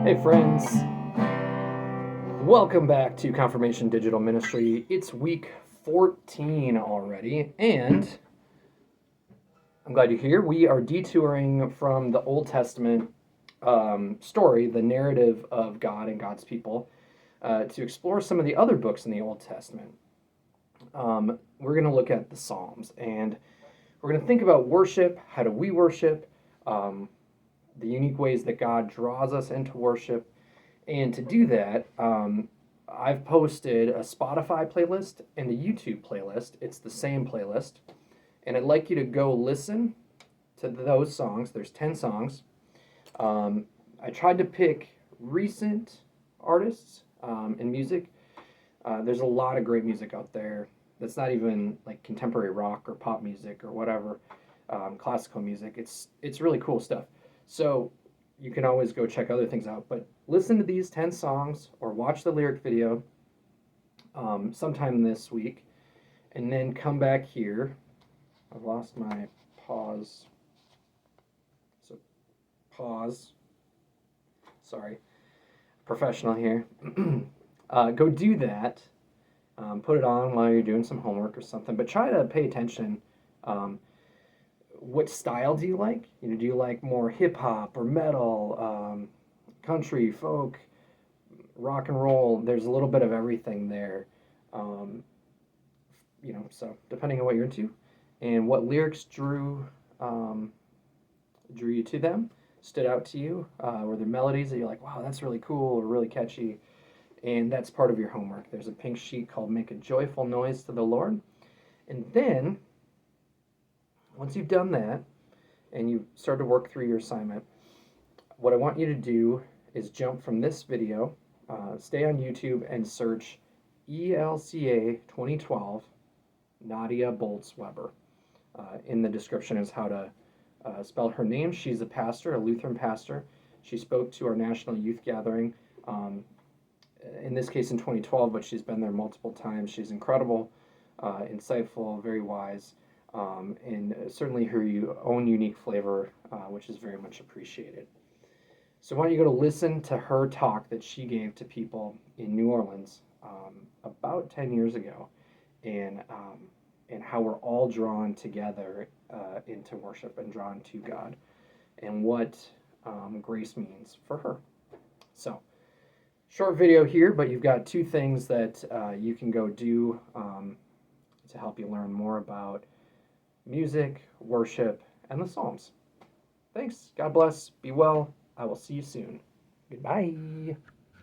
Hey friends, welcome back to Confirmation Digital Ministry. It's week 14 already, and I'm glad you're here. We are detouring from the Old Testament story, the narrative of God and God's people, to explore some of the other books in the Old Testament. We're going to look at the Psalms, and we're going to think about worship. How do we worship? The unique ways that God draws us into worship. And to do that, I've posted a Spotify playlist and a YouTube playlist. It's the same playlist. And I'd like you to go listen to those songs. There's 10 songs. I tried to pick recent artists in music. There's a lot of great music out there that's not even like contemporary rock or pop music or whatever, classical music. It's really cool stuff. So you can always go check other things out, but listen to these 10 songs or watch the lyric video sometime this week, and then come back here. I've lost my pause. So pause. Sorry. Professional here. Go do that. Put it on while you're doing some homework or something, but try to pay attention. What style do you like? Do you like more hip hop or metal, country, folk, rock and roll? There's a little bit of everything there. So depending on what you're into and what lyrics drew you to them, stood out to you, were there melodies that you're like, wow, that's really cool or really catchy? And that's part of your homework. There's a pink sheet called Make a Joyful Noise to the Lord. And then once you've done that and you start to work through your assignment, what I want you to do is jump from this video, stay on YouTube and search ELCA 2012 Nadia Bolz-Weber. In the description is how to spell her name. She's a pastor, a Lutheran pastor. She spoke to our national youth gathering, in this case in 2012, but she's been there multiple times. She's incredible, insightful, very wise. And certainly her own unique flavor, which is very much appreciated. So why don't you go to listen to her talk that she gave to people in New Orleans about 10 years ago, and how we're all drawn together into worship and drawn to God, and what grace means for her. So short video here, but you've got two things that you can go do to help you learn more about music, worship, and the Psalms. Thanks. God bless. Be well. I will see you soon. Goodbye.